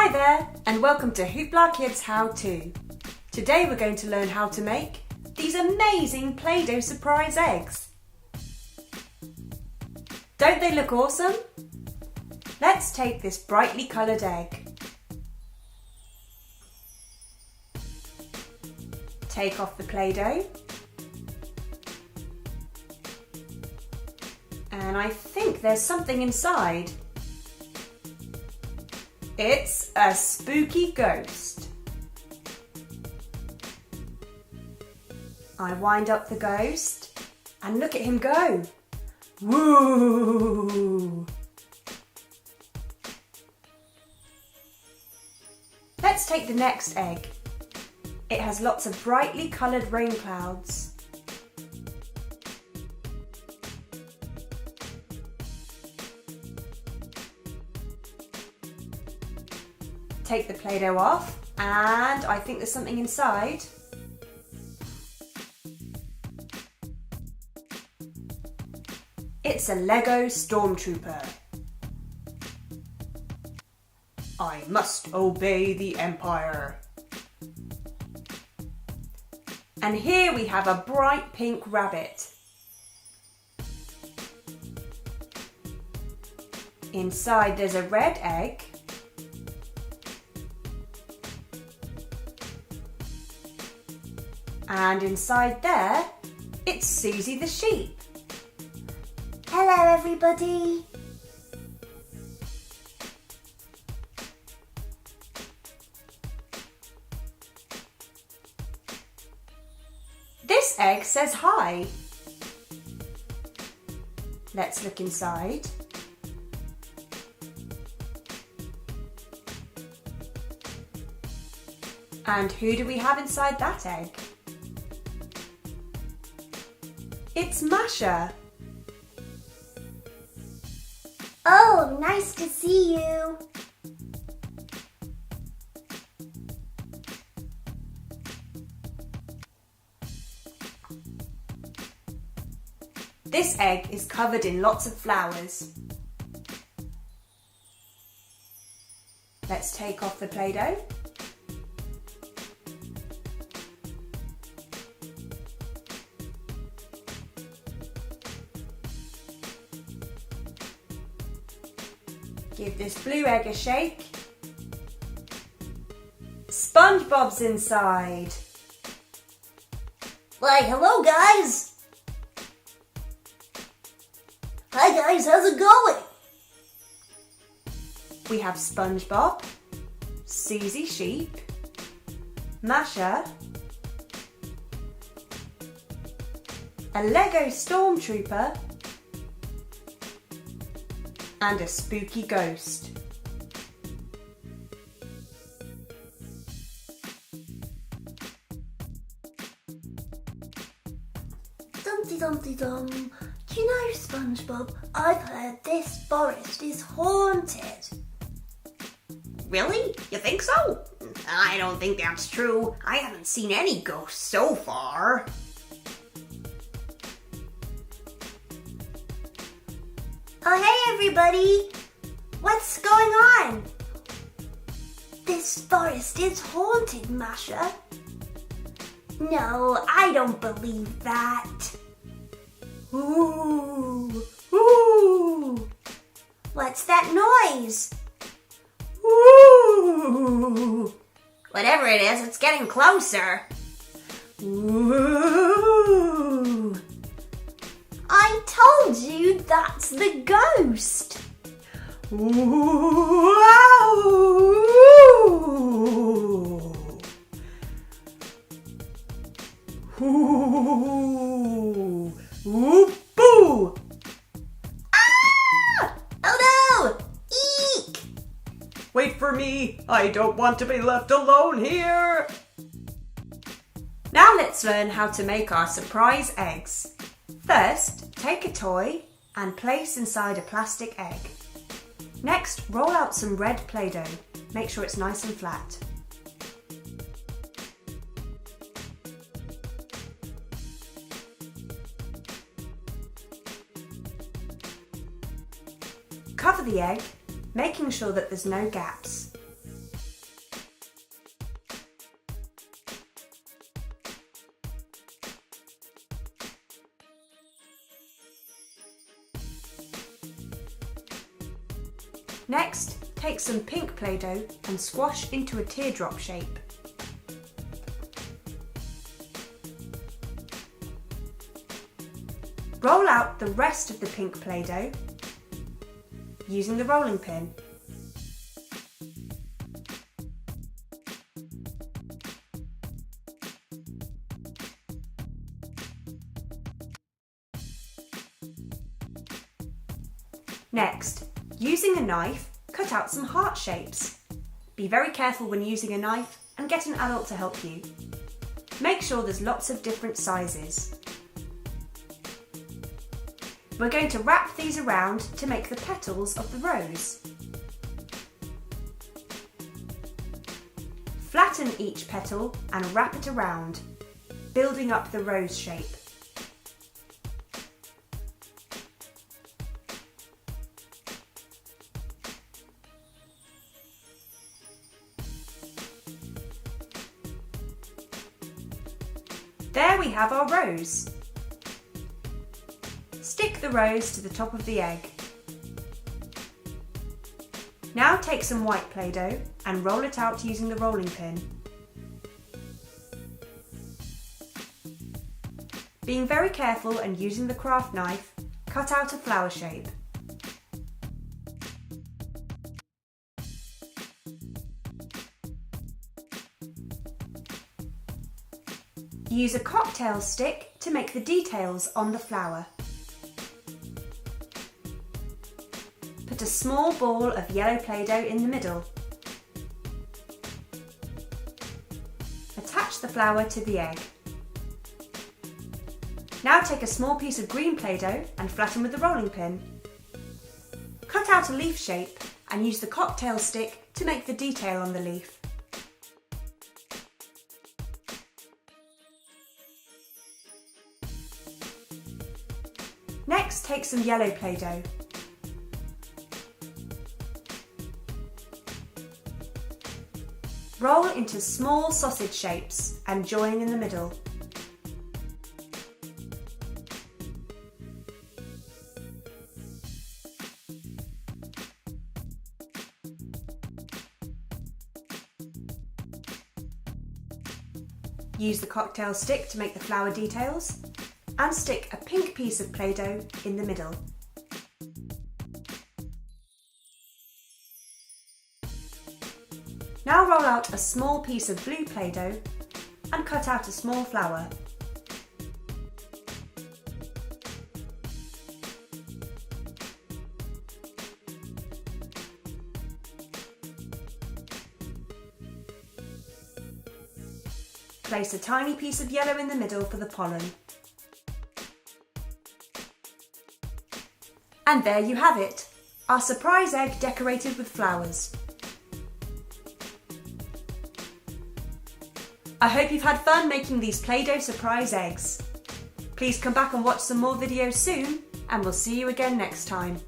Hi there, and welcome to HooplaKidz How To. Today we're going to learn how to make these amazing Play-Doh surprise eggs. Don't they look awesome? Let's take this brightly coloured egg. Take off the Play-Doh. And I think there's something inside. It's a spooky ghost. I wind up the ghost and look at him go. Woo! Let's take the next egg. It has lots of brightly coloured rain clouds. Take the Play-Doh off, and I think there's something inside. It's a Lego Stormtrooper. I must obey the Empire. And here we have a bright pink rabbit. Inside there's a red egg. And inside there, it's Susie the sheep. Hello everybody! This egg says hi. Let's look inside. And who do we have inside that egg? It's Masha. Oh, nice to see you. This egg is covered in lots of flowers. Let's take off the Play-Doh. Give this blue egg a shake. SpongeBob's inside. Why, hello guys! Hi guys, how's it going? We have SpongeBob, Susie Sheep, Masha, a Lego Stormtrooper, and a spooky ghost. Dumpty Dumpty Dum. Do you know, SpongeBob, I've heard this forest is haunted. Really? You think so? I don't think that's true. I haven't seen any ghosts so far. Oh hey everybody! What's going on? This forest is haunted, Masha. No, I don't believe that. Ooh, ooh, What's that noise? ooh, Whatever it is, it's getting closer. ooh. I told you that's the ghost. Ooh, ooh, ooh, boo! Ah! Oh no! Eek! Wait for me! I don't want to be left alone here! Now let's learn how to make our surprise eggs. First, take a toy and place inside a plastic egg. Next, roll out some red Play-Doh. Make sure it's nice and flat. Cover the egg, making sure that there's no gaps. Next, take some pink Play-Doh and squash into a teardrop shape. Roll out the rest of the pink Play-Doh using the rolling pin. Next, using a knife, cut out some heart shapes. Be very careful when using a knife and get an adult to help you. Make sure there's lots of different sizes. We're going to wrap these around to make the petals of the rose. Flatten each petal and wrap it around, building up the rose shape. There we have our rose. Stick the rose to the top of the egg. Now take some white Play-Doh and roll it out using the rolling pin. Being very careful and using the craft knife, cut out a flower shape. Use a cocktail stick to make the details on the flower. Put a small ball of yellow Play-Doh in the middle. Attach the flower to the egg. Now take a small piece of green Play-Doh and flatten with the rolling pin. Cut out a leaf shape and use the cocktail stick to make the detail on the leaf. Next, take some yellow Play-Doh. Roll into small sausage shapes and join in the middle. Use the cocktail stick to make the flower details and stick a pink piece of Play-Doh in the middle. Now roll out a small piece of blue Play-Doh and cut out a small flower. Place a tiny piece of yellow in the middle for the pollen. And there you have it, our surprise egg decorated with flowers. I hope you've had fun making these Play-Doh surprise eggs. Please come back and watch some more videos soon, and we'll see you again next time.